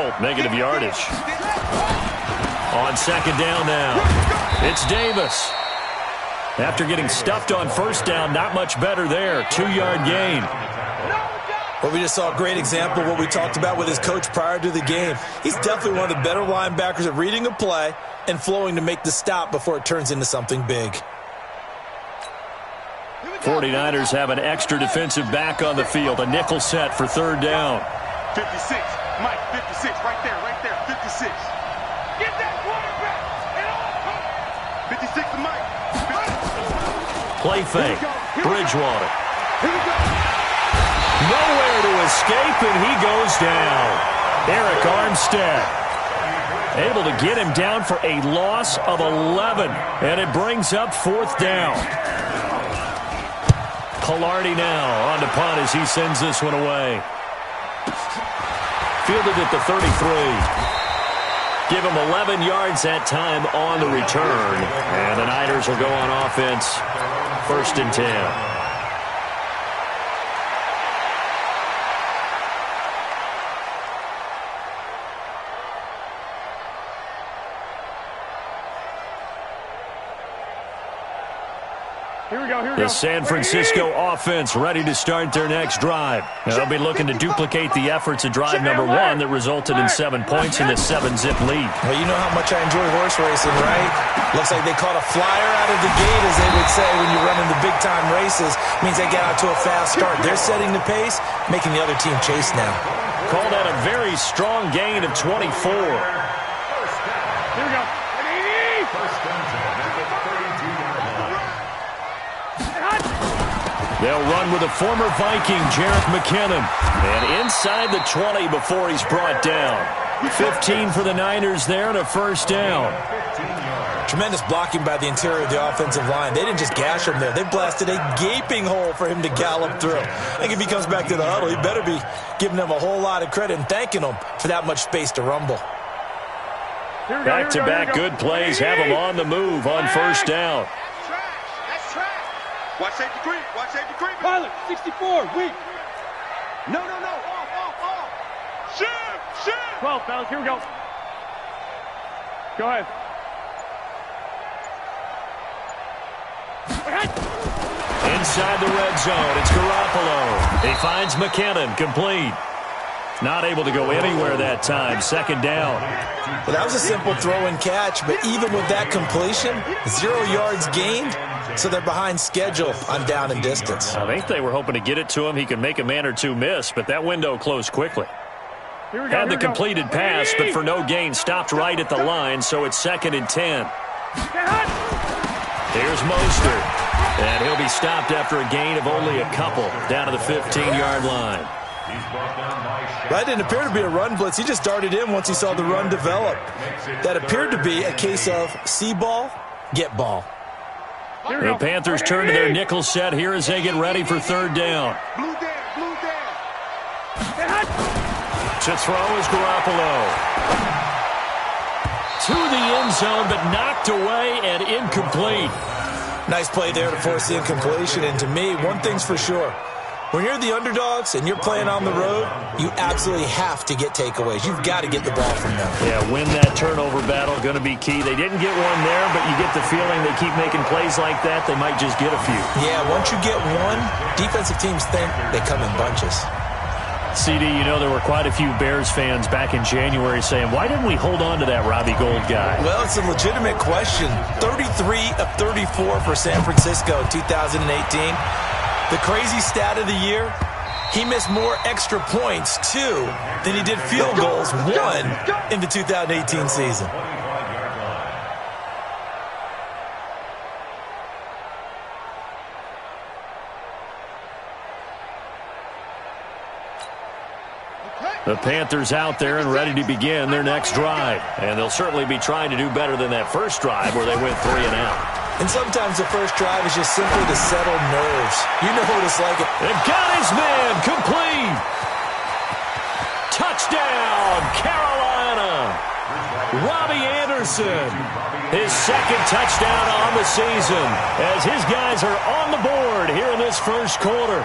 result, negative yardage. On second down now, it's Davis. After getting stuffed on first down, not much better there. 2-yard gain. Well, we just saw a great example of what we talked about with his coach prior to the game. He's definitely one of the better linebackers at reading a play and flowing to make the stop before it turns into something big. 49ers have an extra defensive back on the field. A nickel set for third down. 56. Mike, 56. Right there, 56. Get that quarterback. And all 56 to Mike. Play fake. Bridgewater. Nowhere to escape, and he goes down. Eric Armstead able to get him down for a loss of 11, and it brings up fourth down. Pilardi now on to punt as he sends this one away. Fielded at the 33. Give him 11 yards that time on the return, and the Niners will go on offense. First and 10. The San Francisco offense ready to start their next drive. They'll be looking to duplicate the efforts of drive number 1 that resulted in 7 points in the 7-zip lead. Well, you know how much I enjoy horse racing, right? Looks like they caught a flyer out of the gate, as they would say when you're running the big-time races. Means they get out to a fast start. They're setting the pace, making the other team chase now. Call that a very strong gain of 24. Here we go. First down at the 32-yard line. They'll run with a former Viking, Jerick McKinnon. And inside the 20 before he's brought down. 15 for the Niners there and a first down. Tremendous blocking by the interior of the offensive line. They didn't just gash him there. They blasted a gaping hole for him to gallop through. I think if he comes back to the huddle, he better be giving them a whole lot of credit and thanking them for that much space to rumble. Back-to-back good plays have him on the move on first down. Watch safety creep. Watch safety creep. Pilot, 64, weak. No. Off. Shift. 12, fellas, here we go. Go ahead. Inside the red zone, it's Garoppolo. He finds McKinnon, complete. Not able to go anywhere that time. Second down. Well, that was a simple throw and catch, but even with that completion, 0 yards gained, so they're behind schedule on down and distance. I think they were hoping to get it to him. He could make a man or two miss, but that window closed quickly. Had the completed pass, but for no gain, stopped right at the line, so it's second and 10. Here's Mostert, and he'll be stopped after a gain of only a couple, down to the 15-yard line. That didn't appear to be a run blitz. He just darted in once he saw the run develop. That appeared to be a case of see ball, get ball. The Panthers turn to their nickel set here as they get ready for third down. Blue down. To throw is Garoppolo. To the end zone, but knocked away and incomplete. Nice play there to force the incompletion. And to me, one thing's for sure. When you're the underdogs and you're playing on the road, you absolutely have to get takeaways. You've got to get the ball from them. Yeah, win that turnover battle, going to be key. They didn't get one there, but you get the feeling they keep making plays like that, they might just get a few. Yeah, once you get one, defensive teams think they come in bunches. CD, you know there were quite a few Bears fans back in January saying, why didn't we hold on to that Robbie Gould guy? Well, it's a legitimate question. 33 of 34 for San Francisco in 2018. The crazy stat of the year, he missed more extra points, 2, than he did field goals, 1, in the 2018 season. The Panthers out there and ready to begin their next drive. And they'll certainly be trying to do better than that first drive where they went 3 and out. And sometimes the first drive is just simply to settle nerves. You know what it's like. They've got his man complete. Touchdown, Carolina. Robbie Anderson, his second touchdown on the season as his guys are on the board here in this first quarter.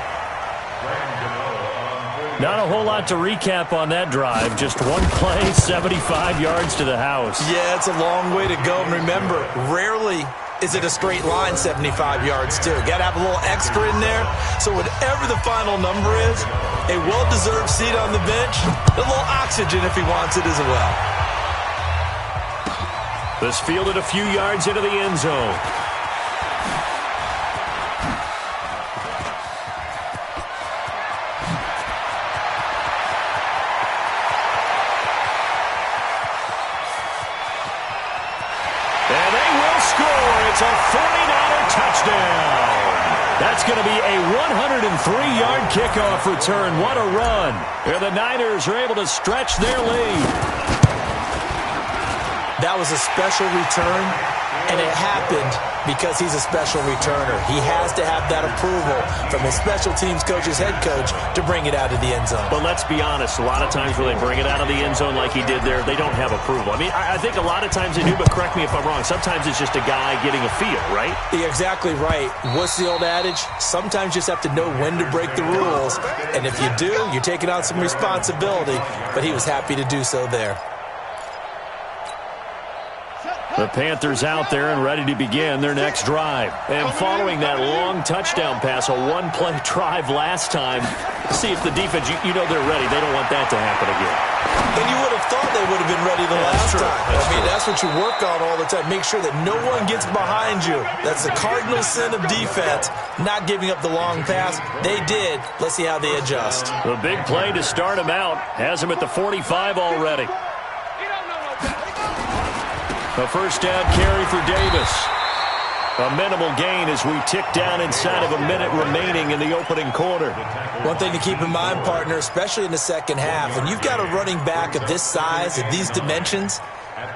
Not a whole lot to recap on that drive. Just one play, 75 yards to the house. Yeah, it's a long way to go. And remember, rarely is it a straight line 75 yards, too. Got to have a little extra in there. So whatever the final number is, a well-deserved seat on the bench, a little oxygen if he wants it as well. This fielded a few yards into the end zone. It's a 49er touchdown. That's going to be a 103-yard kickoff return. What a run. And the Niners are able to stretch their lead. That was a special return, and it happened because he's a special returner. He has to have that approval from his special teams coach's head coach to bring it out of the end zone. But let's be honest, a lot of times when they bring it out of the end zone like he did there, they don't have approval. I mean, I think a lot of times they do, but correct me if I'm wrong. Sometimes it's just a guy getting a feel, right? You're exactly right. What's the old adage? Sometimes you just have to know when to break the rules. And if you do, you're taking on some responsibility. But he was happy to do so there. The Panthers out there and ready to begin their next drive. And following that long touchdown pass, a one-play drive last time, see if the defense, you know they're ready. They don't want that to happen again. And you would have thought they would have been ready the last time. That's what you work on all the time. Make sure that no one gets behind you. That's the cardinal sin of defense, not giving up the long pass. They did. Let's see how they adjust. The big play to start him out has him at the 45 already. A first down carry for Davis. A minimal gain as we tick down inside of a minute remaining in the opening quarter. One thing to keep in mind, partner, especially in the second half, when you've got a running back of this size, of these dimensions,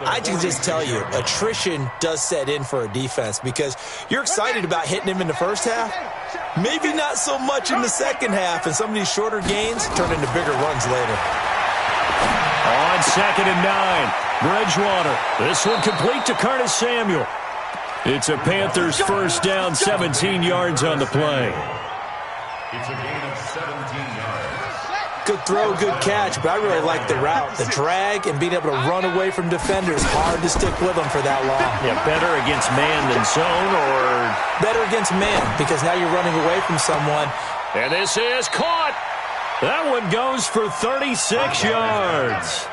I can just tell you, attrition does set in for a defense because you're excited about hitting him in the first half. Maybe not so much in the second half, and some of these shorter gains turn into bigger runs later. On 2nd and 9, Bridgewater. This one complete to Curtis Samuel. It's a Panthers first down, 17 yards on the play. It's a gain of 17 yards. Good throw, good catch, but I really like the route. The drag and being able to run away from defenders, hard to stick with them for that long. Yeah, better against man than zone, or? Better against man, because now you're running away from someone. And this is caught. That one goes for 36 yards.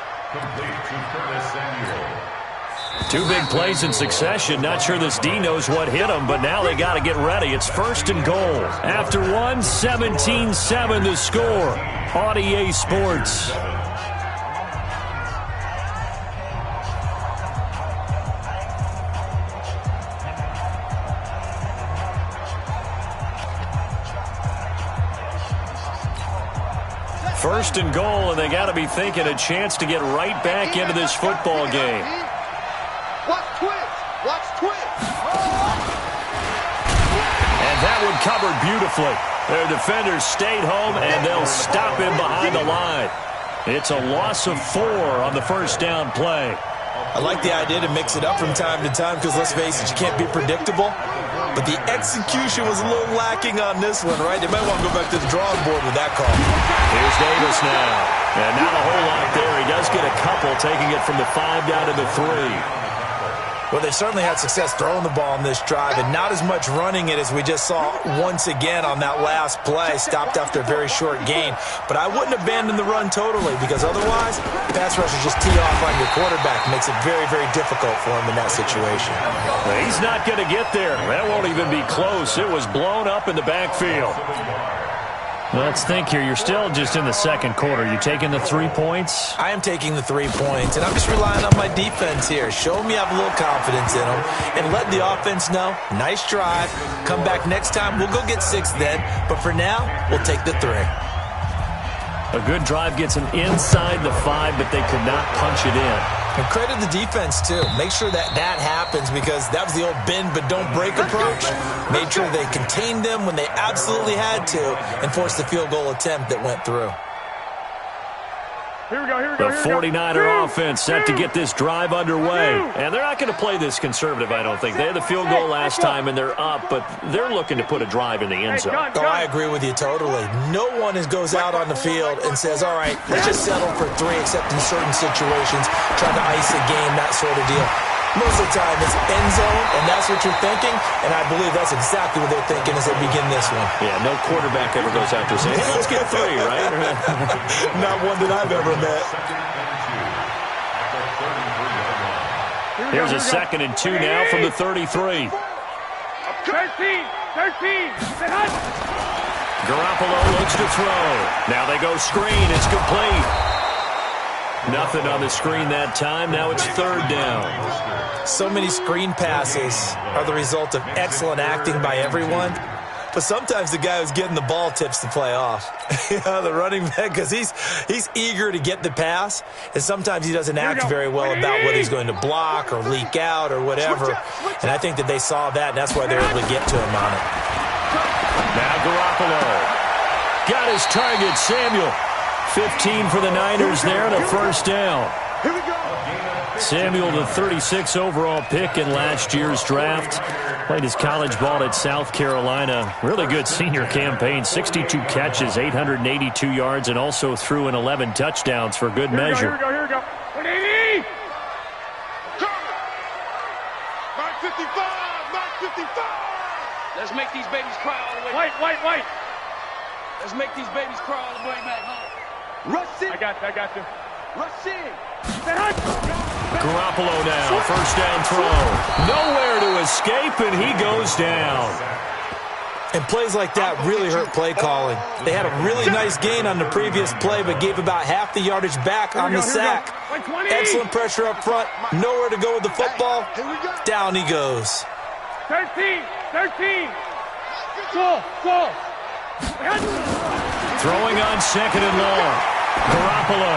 Two big plays in succession. Not sure this D knows what hit him, but now they got to get ready. It's 1st and goal. After one, 17-7 the score on EA Sports. First and goal, and they got to be thinking a chance to get right back into this football game. Watch twitch. Watch twitch. And that one covered beautifully. Their defenders stayed home, and they'll stop him behind the line. It's a loss of 4 on the first down play. I like the idea to mix it up from time to time because, let's face it, you can't be predictable. But the execution was a little lacking on this one, right? They might want to go back to the drawing board with that call. Here's Davis now. And not a whole lot there. He does get a couple, taking it from the 5 down to the 3. Well, they certainly had success throwing the ball on this drive, and not as much running it as we just saw once again on that last play. Stopped after a very short gain. But I wouldn't abandon the run totally, because otherwise, pass rushers just tee off on your quarterback. Makes it very, very difficult for him in that situation. Well, he's not going to get there. That won't even be close. It was blown up in the backfield. Let's think here. You're still just in the second quarter. You taking the 3 points? I am taking the 3 points, and I'm just relying on my defense here. Show me I have a little confidence in them, and let the offense know, nice drive. Come back next time. We'll go get 6 then, but for now, we'll take the 3. A good drive gets them inside the 5, but they could not punch it in. And credit the defense, too. Make sure that happens because that was the old bend but don't break approach. Made sure they contained them when they absolutely had to and forced the field goal attempt that went through. Here we go. The 49er offense set to get this drive underway. And they're not going to play this conservative, I don't think. They had the field goal last time, and they're up, but they're looking to put a drive in the end zone. Oh, I agree with you totally. No one goes out on the field and says, all right, let's just settle for 3, except in certain situations, trying to ice a game, that sort of deal. Most of the time, it's end zone, and that's what you're thinking, and I believe that's exactly what they're thinking as they begin this one. Yeah, no quarterback ever goes out there saying, hey, let's get 3, right? Not one that I've ever met. Here's a 2nd and 2 now from the 33. 13. Garoppolo looks to throw. Now they go screen. It's complete. Nothing on the screen that time. Now it's 3rd down. So many screen passes are the result of excellent acting by everyone. But sometimes the guy who's getting the ball tips the play off. The running back, because he's eager to get the pass, and sometimes he doesn't act very well about whether he's going to block or leak out or whatever. And I think that they saw that, and that's why they're able to get to him on it. Now Garoppolo got his target, Samuel. 15 for the Niners there, and a 1st down. Here we go. Samuel, the 36th overall pick in last year's draft. Played his college ball at South Carolina. Really good senior campaign. 62 catches, 882 yards, and also threw in 11 touchdowns for good measure. Here we go. 180. Mark 55. Let's make these babies cry all the way. White. Let's make these babies cry all the way back home. Rush it. I got you. Rush in. Garoppolo now, 1st down throw. Nowhere to escape, and he goes down. And plays like that really hurt play calling. They had a really nice gain on the previous play, but gave about half the yardage back on the sack. Excellent pressure up front. Nowhere to go with the football. Down he goes. 13. Go. Throwing on 2nd and long. Garoppolo.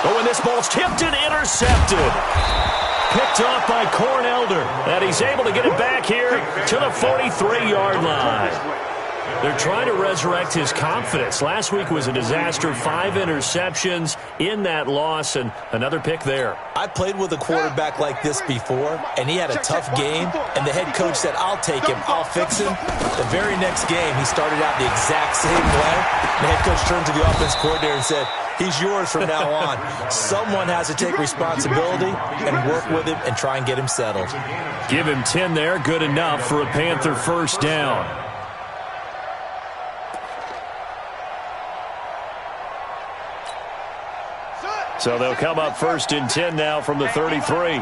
Oh, and this ball's tipped and intercepted. Picked off by Cornelder. And he's able to get it back here to the 43-yard line. They're trying to resurrect his confidence. Last week was a disaster. 5 interceptions in that loss, and another pick there. I played with a quarterback like this before, and he had a tough game, and the head coach said, I'll take him, I'll fix him. The very next game, he started out the exact same way. The head coach turned to the offense coordinator and said, he's yours from now on. Someone has to take responsibility and work with him and try and get him settled. Give him 10 there. Good enough for a Panther 1st down. So they'll come up 1st and 10 now from the 33.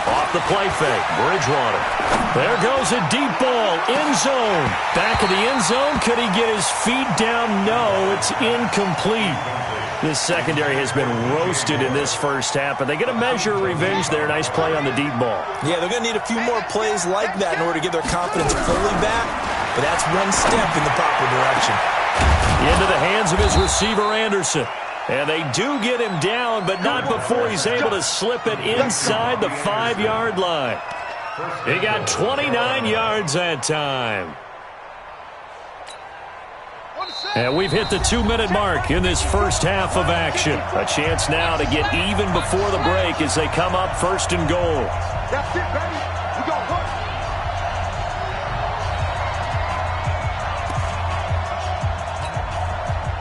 Off the play fake. Bridgewater. There goes a deep ball. End zone. Back of the end zone. Could he get his feet down? No, it's incomplete. This secondary has been roasted in this first half, but they get a measure of revenge there. Nice play on the deep ball. Yeah, they're going to need a few more plays like that in order to get their confidence fully back, but that's one step in the proper direction. Into the hands of his receiver, Anderson. And they do get him down, but not before he's able to slip it inside the 5-yard line. He got 29 yards that time. And we've hit the 2-minute mark in this first half of action. A chance now to get even before the break as they come up 1st and goal. That's it, baby. We go work.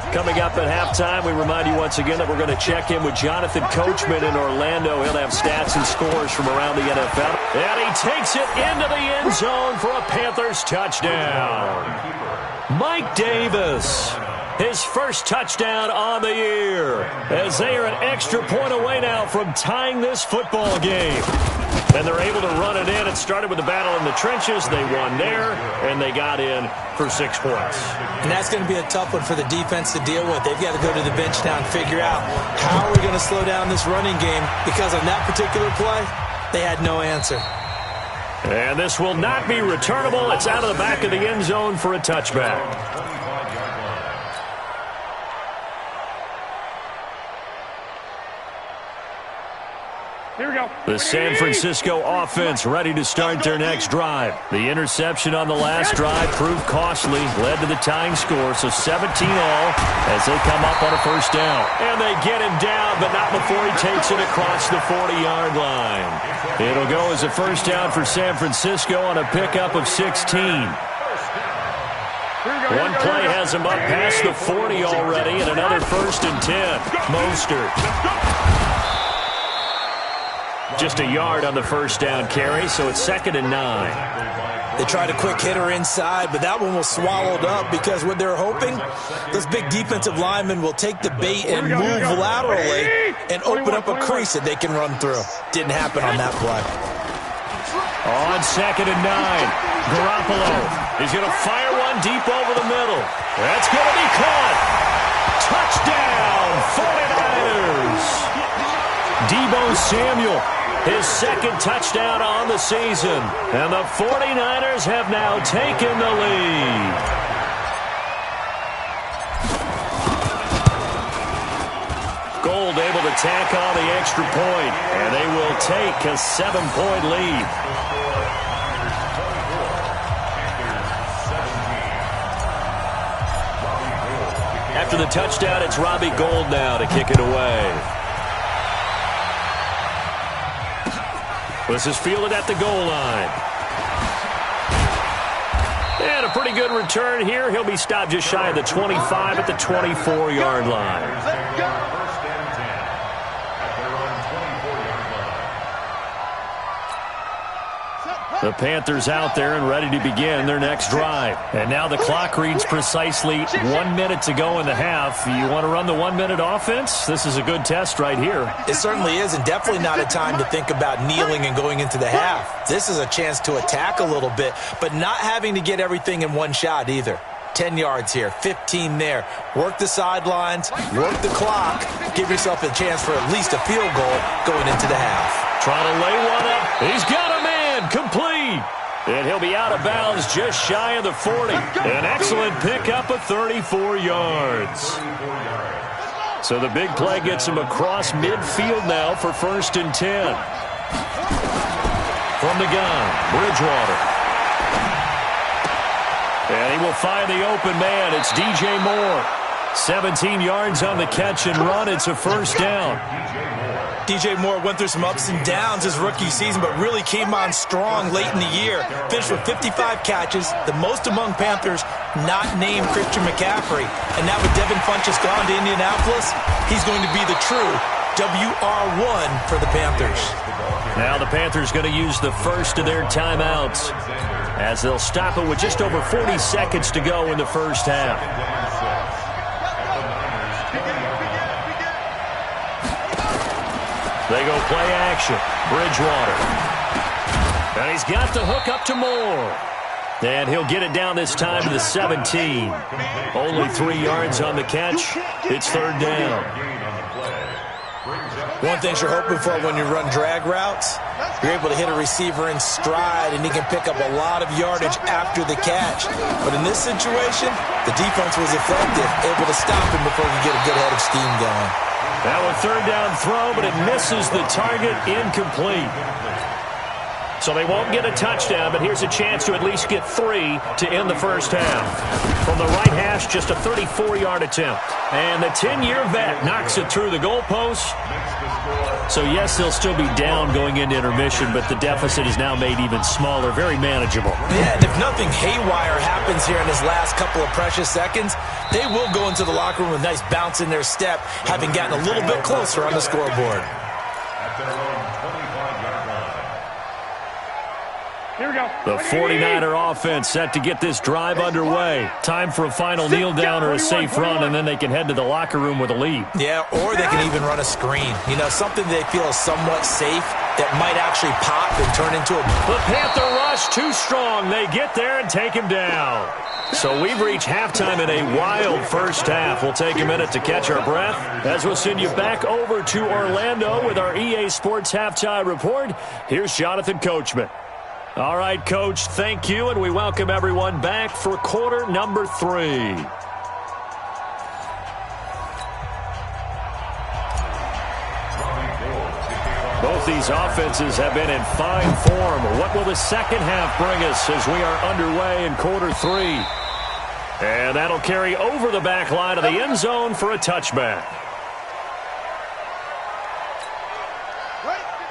Coming up at halftime, we remind you once again that we're going to check in with Jonathan Coachman in Orlando. He'll have stats and scores from around the NFL. And he takes it into the end zone for a Panthers touchdown. Mike Davis, his first touchdown on the year, as they are an extra point away now from tying this football game. And they're able to run it in. It started with the battle in the trenches. They won there, and they got in for 6 points. And that's going to be a tough one for the defense to deal with. They've got to go to the bench now and figure out how are we going to slow down this running game, because on that particular play, they had no answer. And this will not be returnable. It's out of the back of the end zone for a touchback. Here we go. The San Francisco offense ready to start their next drive. The interception on the last drive proved costly, led to the tying score, so 17 all as they come up on a first down. And they get him down, but not before he takes it across the 40-yard line. It'll go as a first down for San Francisco on a pickup of 16. One play has him up past the 40 already, and another 1st and 10. Mostert. Just a yard on the first down carry, so it's 2nd and 9. They tried a quick hitter inside, but that one was swallowed up because what they're hoping, this big defensive lineman will take the bait and move laterally and open up a crease that they can run through. Didn't happen on that play. On 2nd and 9, Garoppolo is going to fire one deep over the middle. That's going to be caught. Touchdown, 49ers. Deebo Samuel, his 2nd touchdown on the season. And the 49ers have now taken the lead. Gold able to tack on the extra point, and they will take a 7-point lead. After the touchdown, it's Robbie Gould now to kick it away. This is fielded at the goal line. And a pretty good return here. He'll be stopped just shy of the 25 at the 24-yard line. The Panthers out there and ready to begin their next drive. And now the clock reads precisely 1 minute to go in the half. You want to run the 1-minute offense? This is a good test right here. It certainly is, and definitely not a time to think about kneeling and going into the half. This is a chance to attack a little bit, but not having to get everything in one shot either. 10 yards here, 15 there. Work the sidelines, work the clock. Give yourself a chance for at least a field goal going into the half. Trying to lay one up. He's got a man. Complete. And he'll be out of bounds just shy of the 40. An excellent pickup of 34 yards. So the big play gets him across midfield now for 1st and 10. From the gun, Bridgewater. And he will find the open man. It's DJ Moore. 17 yards on the catch and run. It's a first down. DJ Moore went through some ups and downs his rookie season, but really came on strong late in the year. Finished with 55 catches, the most among Panthers not named Christian McCaffrey. And now with Devin Funchess gone to Indianapolis, he's going to be the true WR1 for the Panthers. Now the Panthers going to use the first of their timeouts as they'll stop it with just over 40 seconds to go in the first half. They go play action. Bridgewater. And he's got the hook up to Moore. And he'll get it down this time to the 17. Only 3 yards on the catch. It's 3rd down. One thing you're hoping for when you run drag routes, you're able to hit a receiver in stride, and he can pick up a lot of yardage after the catch. But in this situation, the defense was effective, able to stop him before he could get a good head of steam going. Now a 3rd down throw, but it misses the target, incomplete. So they won't get a touchdown, but here's a chance to at least get 3 to end the first half. From the right hash, just a 34-yard attempt. And the 10-year vet knocks it through the goalpost. So, yes, they'll still be down going into intermission, but the deficit is now made even smaller, very manageable. Yeah, and if nothing haywire happens here in his last couple of precious seconds, they will go into the locker room with a nice bounce in their step, having gotten a little bit closer on the scoreboard. Here we go. The 49er offense set to get this drive underway. Time for a final kneel down or a safe run, and then they can head to the locker room with a lead. Yeah, or they can even run a screen. You know, something they feel is somewhat safe that might actually pop and turn into a... The Panther rush too strong. They get there and take him down. So we've reached halftime in a wild first half. We'll take a minute to catch our breath as we'll send you back over to Orlando with our EA Sports Halftime Report. Here's Jonathan Coachman. All right, Coach, thank you, and we welcome everyone back for quarter number 3. Both these offenses have been in fine form. What will the second half bring us as we are underway in quarter 3? And that'll carry over the back line of the end zone for a touchback.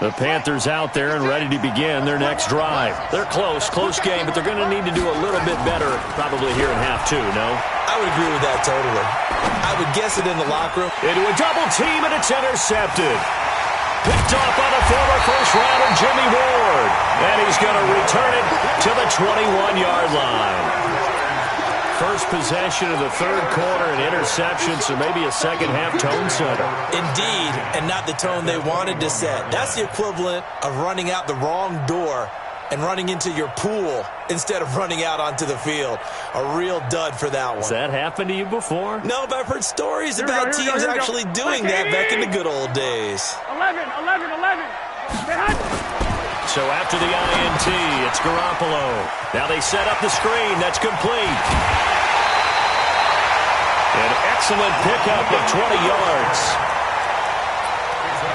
The Panthers out there and ready to begin their next drive. They're close game, but they're going to need to do a little bit better probably here in half 2, no? I would agree with that totally. I would guess it in the locker room. Into a double team, and it's intercepted. Picked off by the former first-rounder Jimmy Ward. And he's going to return it to the 21-yard line. First possession of the third quarter, an interception, so maybe a second-half tone setter. Indeed, and not the tone they wanted to set. That's the equivalent of running out the wrong door and running into your pool instead of running out onto the field. A real dud for that one. Has that happened to you before? No, but I've heard stories about teams actually doing that back in the good old days. 11. So after the INT, it's Garoppolo. Now they set up the screen. That's complete. An excellent pickup of 20 yards.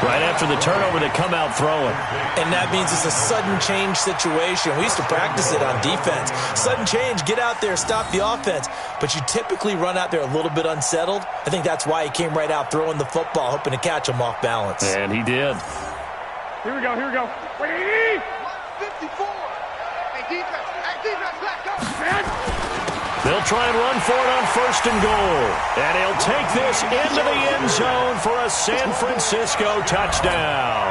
Right after the turnover, they come out throwing. And that means it's a sudden change situation. We used to practice it on defense. Sudden change, get out there, stop the offense. But you typically run out there a little bit unsettled. I think that's why he came right out throwing the football, hoping to catch him off balance. And he did. Here we go. Wait. 54. Hey, defense, let's go. They'll try and run for it on first and goal. And he'll take this into the end zone for a San Francisco touchdown.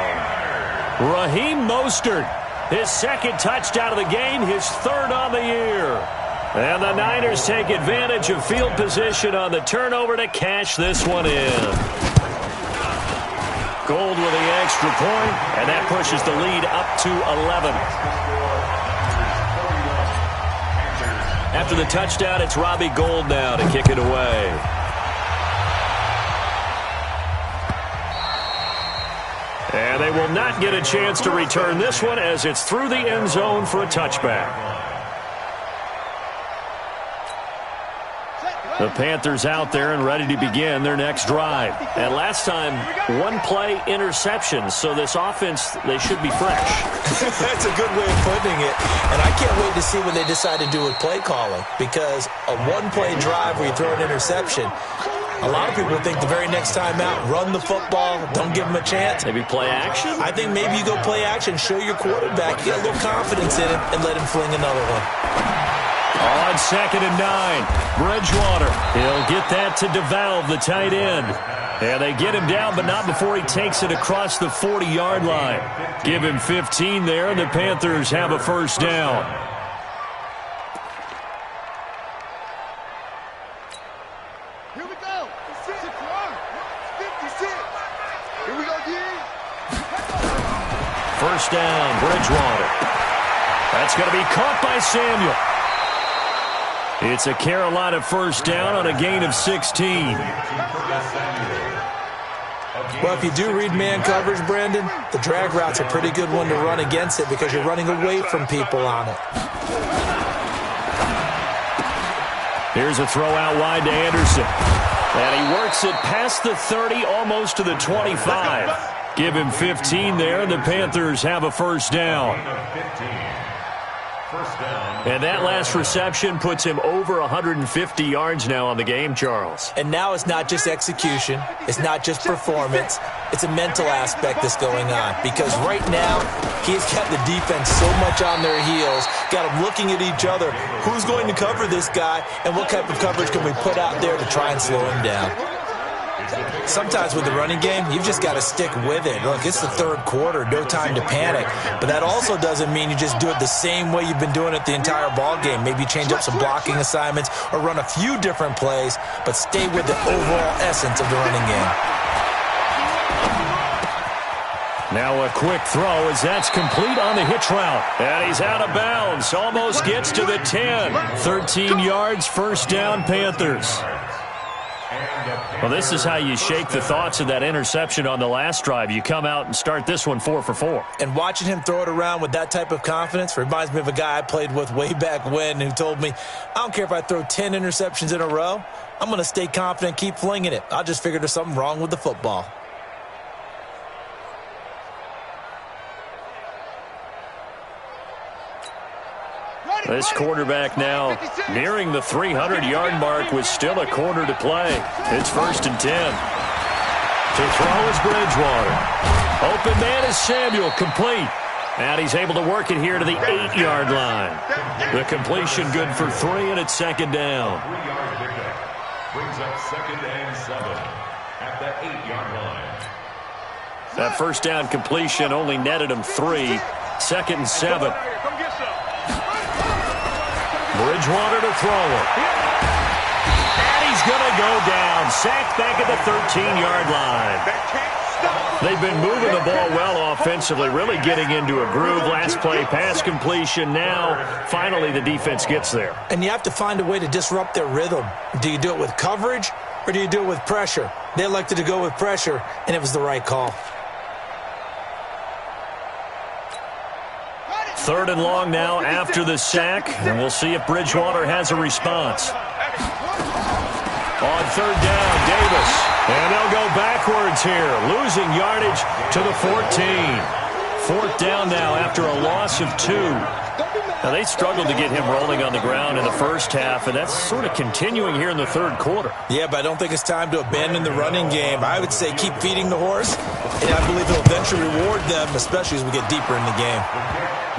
Raheem Mostert, his second touchdown of the game, his third on the year. And the Niners take advantage of field position on the turnover to cash this one in. Gold with the extra point, and that pushes the lead up to 11. After the touchdown, it's Robbie Gould now to kick it away. And they will not get a chance to return this one as it's through the end zone for a touchback. The Panthers out there and ready to begin their next drive. And last time, one-play interceptions. So this offense, they should be fresh. That's a good way of putting it. And I can't wait to see what they decide to do with play calling. Because a one-play drive where you throw an interception, a lot of people think the very next time out, run the football, don't give them a chance. Maybe play action? I think maybe you go play action, show your quarterback, you get a little confidence in him, and let him fling another one. On 2nd and 9, Bridgewater. He'll get that to DeValve, the tight end. And they get him down, but not before he takes it across the 40-yard line. Give him 15 there, and the Panthers have a first down. Here we go. 56. Here we go, D. First down, Bridgewater. That's going to be caught by Samuel. It's a Carolina first down on a gain of 16. Well, if you do read man coverage, Brandon, the drag route's a pretty good one to run against it because you're running away from people on it. Here's a throw out wide to Anderson. And he works it past the 30, almost to the 25. Give him 15 there, and the Panthers have a first down. And that last reception puts him over 150 yards now on the game, Charles. And now it's not just execution. It's not just performance. It's a mental aspect that's going on. Because right now, he's kept the defense so much on their heels, got them looking at each other. Who's going to cover this guy, and what type of coverage can we put out there to try and slow him down? Sometimes with the running game, you've just got to stick with it. Look, it's the third quarter, no time to panic. But that also doesn't mean you just do it the same way you've been doing it the entire ball game. Maybe change up some blocking assignments or run a few different plays, but stay with the overall essence of the running game. Now a quick throw as that's complete on the hitch route. And he's out of bounds. Almost gets to the 10. 13 yards, first down, Panthers. Well, this is how you shake the thoughts of that interception on the last drive. You come out and start this one 4 for 4. And watching him throw it around with that type of confidence reminds me of a guy I played with way back when who told me, I don't care if I throw 10 interceptions in a row. I'm going to stay confident, keep flinging it. I'll just figure there's something wrong with the football. This quarterback now nearing the 300-yard mark with still a quarter to play. It's 1st and 10. To throw is Bridgewater. Open man is Samuel, complete. And he's able to work it here to the 8-yard line. The completion good for 3, and it's 2nd down. 3-yard pickup brings up 2nd and 7 at the 8-yard line. That first down completion only netted him 3. 2nd and 7. Bridgewater to throw it. And he's going to go down. Sacked back at the 13-yard line. They've been moving the ball well offensively, really getting into a groove. Last play, pass completion. Now, finally, the defense gets there. And you have to find a way to disrupt their rhythm. Do you do it with coverage, or do you do it with pressure? They elected to go with pressure, and it was the right call. 3rd and long now after the sack, and we'll see if Bridgewater has a response. On 3rd down, Davis. And they'll go backwards here, losing yardage to the 14. 4th down now after a loss of 2. Now, they struggled to get him rolling on the ground in the first half, and that's sort of continuing here in the 3rd quarter. Yeah, but I don't think it's time to abandon the running game. I would say keep feeding the horse, and I believe it'll eventually reward them, especially as we get deeper in the game.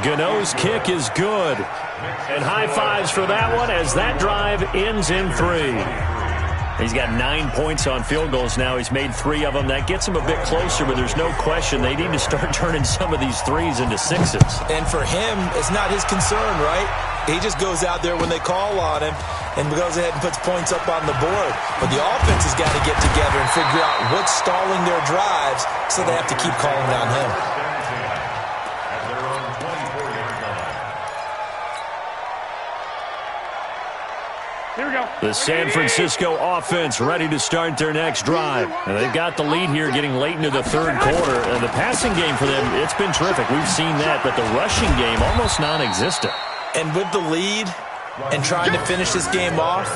Gano's kick is good. And high fives for that one as that drive ends in 3. He's got 9 points on field goals now. He's made 3 of them. That gets him a bit closer, but there's no question they need to start turning some of these 3s into 6s. And for him, it's not his concern, right? He just goes out there when they call on him and goes ahead and puts points up on the board. But the offense has got to get together and figure out what's stalling their drives, so they have to keep calling on him. Here we go. The San Francisco offense ready to start their next drive. And they've got the lead here getting late into the 3rd quarter. And the passing game for them, it's been terrific. We've seen that, but the rushing game almost non-existent. And with the lead and trying to finish this game off,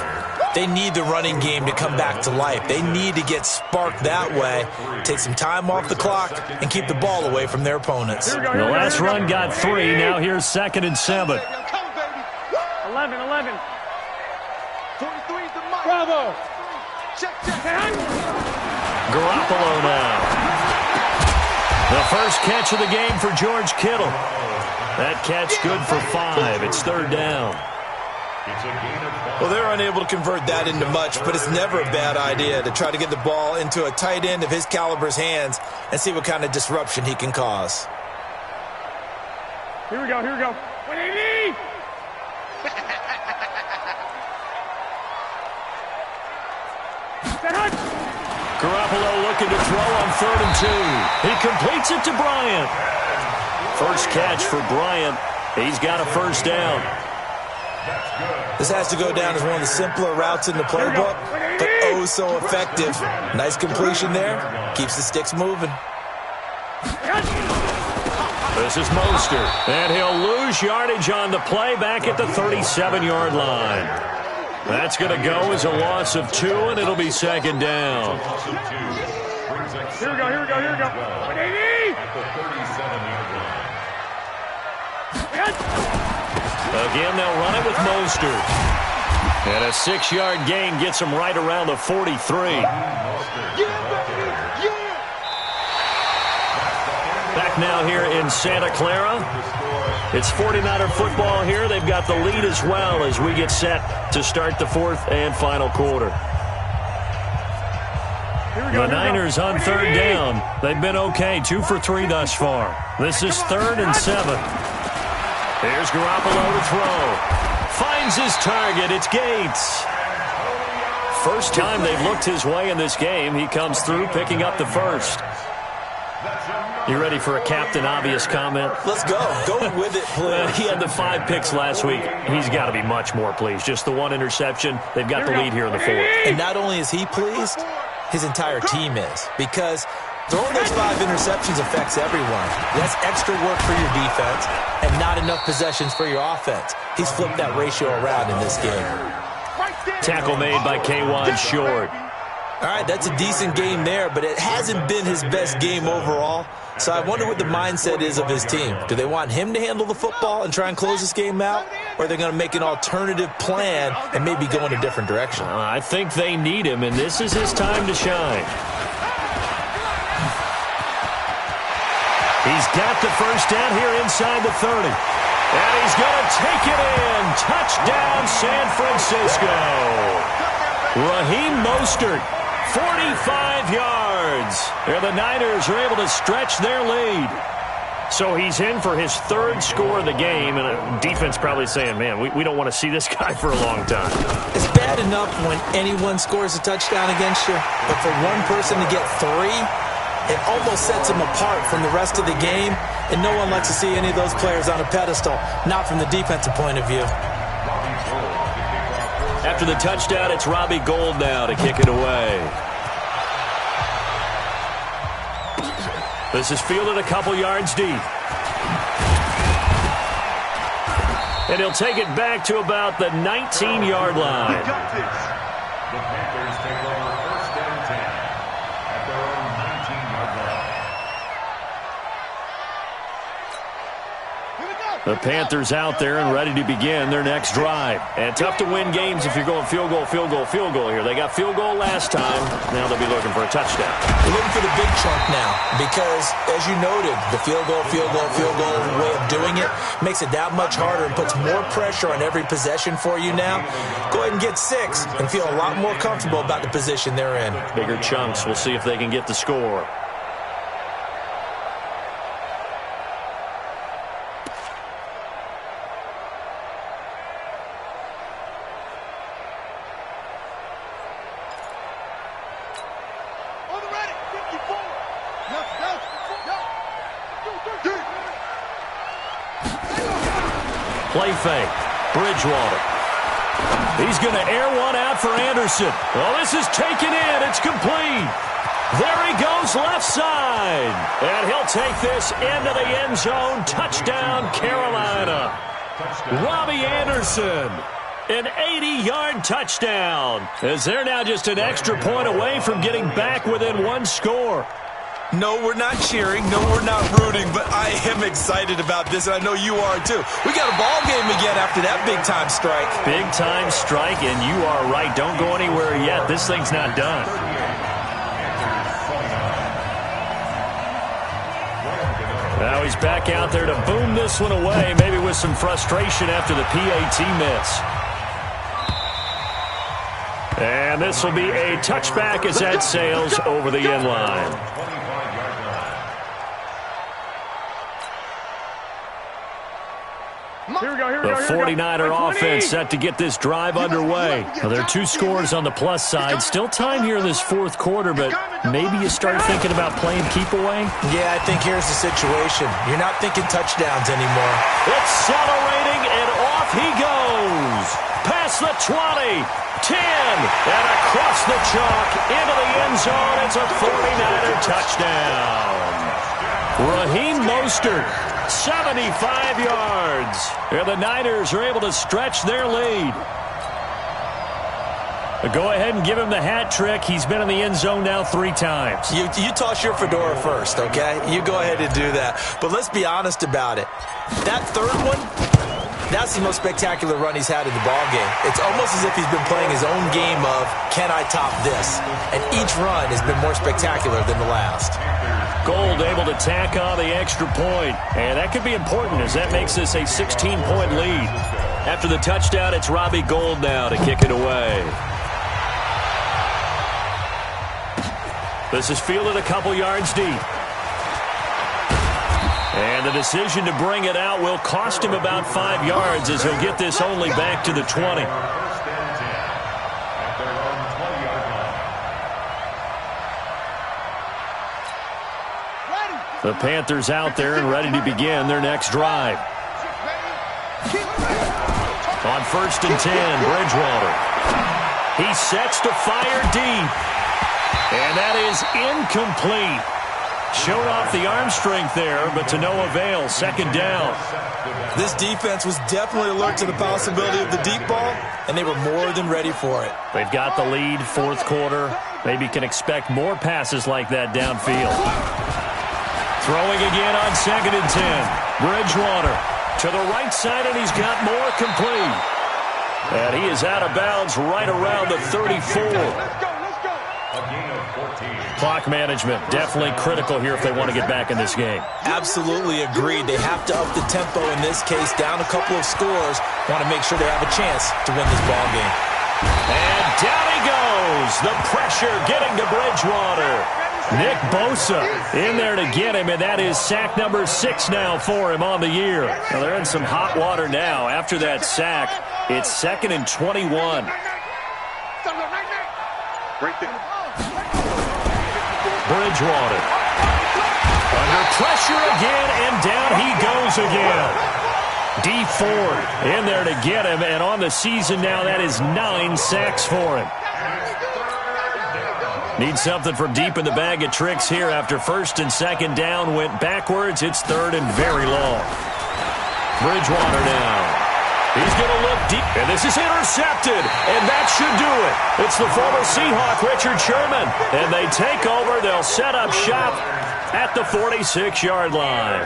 they need the running game to come back to life. They need to get sparked that way, take some time off the clock, and keep the ball away from their opponents. The last run got 3. Now here's 2nd and 7. 11. Bravo. Garoppolo now. The first catch of the game for George Kittle. That catch good for 5. It's 3rd down. Well, they're unable to convert that into much, but it's never a bad idea to try to get the ball into a tight end of his caliber's hands and see what kind of disruption he can cause. Here we go. 180. Garoppolo looking to throw on 3rd and 2. He completes it to Bryant. First catch for Bryant. He's got a first down. This has to go down as one of the simpler routes in the playbook, but oh so effective. Nice completion there. Keeps the sticks moving. This is Mostert, and he'll lose yardage on the play back at the 37-yard line. That's going to go as a loss of 2, and it'll be 2nd down. Here we go. 180. Again, they'll run it with Mostert. And a 6-yard gain gets him right around the 43. Back now here in Santa Clara. It's 49er football here. They've got the lead as well as we get set to start the 4th and final quarter. The Niners on 3rd down. They've been okay, 2 for 3 thus far. This is 3rd and 7. Here's Garoppolo to throw. Finds his target. It's Gates. First time they've looked his way in this game. He comes through picking up the first. You ready for a Captain Obvious comment? Let's go. Go with it, please. He had the 5 picks last week. He's got to be much more pleased. Just the 1 interception. They've got the lead here in the 4th. And not only is he pleased, his entire team is. Because throwing those 5 interceptions affects everyone. That's extra work for your defense and not enough possessions for your offense. He's flipped that ratio around in this game. Tackle made by K'Wan Short. All right, that's a decent game there, but it hasn't been his best game overall. So I wonder what the mindset is of his team. Do they want him to handle the football and try and close this game out? or they're going to make an alternative plan and maybe go in a different direction. I think they need him, and this is his time to shine. He's got the first down here inside the 30. And he's going to take it in. Touchdown, San Francisco. Raheem Mostert, 45 yards. And the Niners are able to stretch their lead. So he's in for his third score of the game, and a defense probably saying, man, we don't want to see this guy for a long time. It's bad enough when anyone scores a touchdown against you, but for one person to get three, it almost sets him apart from the rest of the game, and no one likes to see any of those players on a pedestal, not from the defensive point of view. After the touchdown, it's Robbie Gould now to kick it away. This is fielded a couple yards deep. And he'll take it back to about the 19-yard line. The Panthers take over first and 10 at their own 19-yard line. The Panthers out there and ready to begin their next drive. And tough to win games if you're going field goal, field goal, field goal here. They got field goal last time. Now they'll be looking for a touchdown. They're looking for the big chunk now because, as you noted, the field goal way of doing it makes it that much harder and puts more pressure on every possession for you now. Go ahead and get 6 and feel a lot more comfortable about the position they're in. Bigger chunks. We'll see if they can get the score. Play fake. Bridgewater. He's going to air one out for Anderson. Well, this is taken in. It's complete. There he goes left side. And he'll take this into the end zone. Touchdown, Carolina. Robbie Anderson. An 80-yard touchdown. As they're now just an extra point away from getting back within one score. No, we're not cheering. No, we're not rooting, but I am excited about this, and I know you are too. We got a ball game again after that big-time strike. Big-time strike, and you are right. Don't go anywhere yet. This thing's not done. Now he's back out there to boom this one away, maybe with some frustration after the PAT miss. And this will be a touchback as that sails over the end line. The 49er offense set to get this drive underway. Well, there are 2 scores on the plus side. Still time here in this fourth quarter, but maybe you start thinking about playing keep away? Yeah, I think here's the situation. You're not thinking touchdowns anymore. Accelerating, and off he goes. Past the 20, 10, and across the chalk into the end zone. It's a 49er touchdown. Raheem Mostert, 75 yards. And the Niners are able to stretch their lead. Go ahead and give him the hat trick. He's been in the end zone now 3 times. You toss your fedora first, okay? You go ahead and do that. But let's be honest about it. That third one, that's the most spectacular run he's had in the ballgame. It's almost as if he's been playing his own game of, can I top this? And each run has been more spectacular than the last. Gould able to tack on the extra point. And that could be important as that makes this a 16-point lead. After the touchdown, it's Robbie Gould now to kick it away. This is fielded a couple yards deep. And the decision to bring it out will cost him about 5 yards as he'll get this only back to the 20. The Panthers out there and ready to begin their next drive. On first and 10, Bridgewater. He sets to fire deep. And that is incomplete. Showed off the arm strength there, but to no avail. Second down. This defense was definitely alert to the possibility of the deep ball, and they were more than ready for it. They've got the lead, fourth quarter. Maybe can expect more passes like that downfield. Throwing again on second and 10. Bridgewater. To the right side, and he's got more complete. And he is out of bounds right around the 34. A gain of 14. Clock management, definitely critical here if they want to get back in this game. Absolutely agreed. They have to up the tempo in this case, down a couple of scores. Want to make sure they have a chance to win this ball game. And down he goes. The pressure getting to Bridgewater. Nick Bosa in there to get him, and that is sack number 6 now for him on the year. Now they're in some hot water now. After that sack, it's 2nd and 21. Right there. Bridgewater. Under pressure again, and down he goes again. D Ford in there to get him, and on the season now, that is 9 sacks for him. Need something from deep in the bag of tricks here after 1st and 2nd down went backwards. It's 3rd and very long. Bridgewater now. He's going to look deep, and this is intercepted, and that should do it. It's the former Seahawk, Richard Sherman, and they take over. They'll set up shop at the 46-yard line.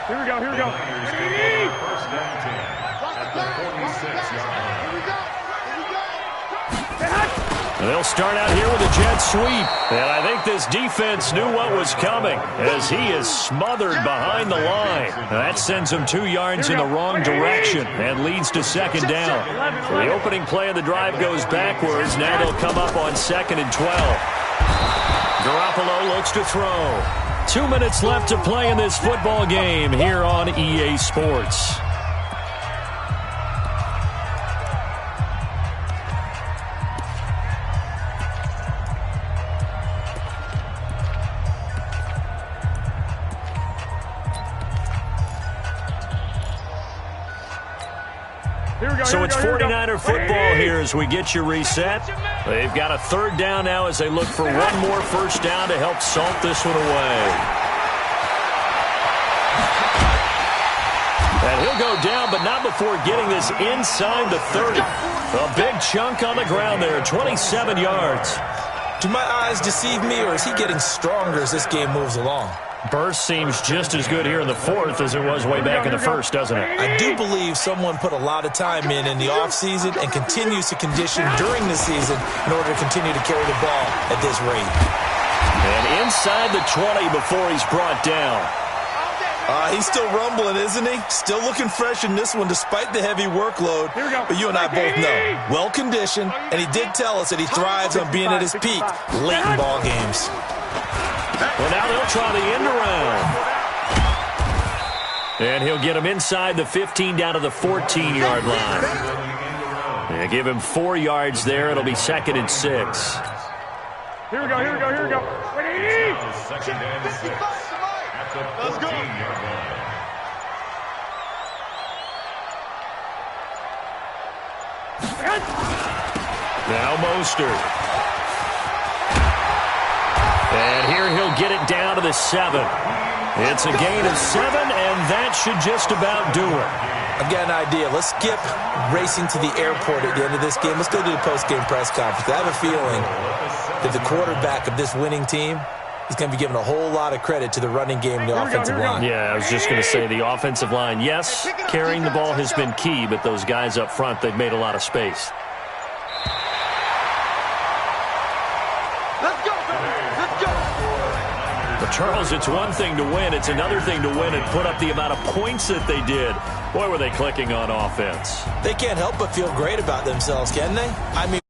Here we go, here we go. First down 10 at the 46-yard line. They'll start out here with a jet sweep, and I think this defense knew what was coming as he is smothered behind the line. That sends him 2 yards in the wrong direction and leads to 2nd down. The opening play of the drive goes backwards. Now they'll come up on 2nd and 12. Garoppolo looks to throw. 2 minutes left to play in this football game here on EA Sports. So it's 49er football here as we get you reset. They've got a 3rd down now as they look for one more 1st down to help salt this one away. And he'll go down, but not before getting this inside the 30. A big chunk on the ground there, 27 yards. Do my eyes deceive me, or is he getting stronger as this game moves along? Burst seems just as good here in the 4th as it was way back in the 1st, doesn't it? I do believe someone put a lot of time in the offseason and continues to condition during the season in order to continue to carry the ball at this rate. And inside the 20 before he's brought down. He's still rumbling, isn't he? Still looking fresh in this one despite the heavy workload. But you and I both know, well-conditioned, and he did tell us that he thrives on being at his peak late in ball games. Well, now they'll try the end around. And he'll get him inside the 15 down to the 14-yard line. They give him 4 yards there. It'll be 2nd and 6. Here we go, here we go, here we go. Second and 6 at the 14-yard line. Now Mostert. And here he'll get it down to the 7. It's a gain of 7, and that should just about do it. I've got an idea. Let's skip racing to the airport at the end of this game. Let's go to the post-game press conference. I have a feeling that the quarterback of this winning team is going to be given a whole lot of credit to the running game and the offensive line. Yeah, I was just going to say the offensive line, yes, carrying the ball has been key, but those guys up front, they've made a lot of space. Charles, it's one thing to win. It's another thing to win and put up the amount of points that they did. Boy, were they clicking on offense. They can't help but feel great about themselves, can they? I mean...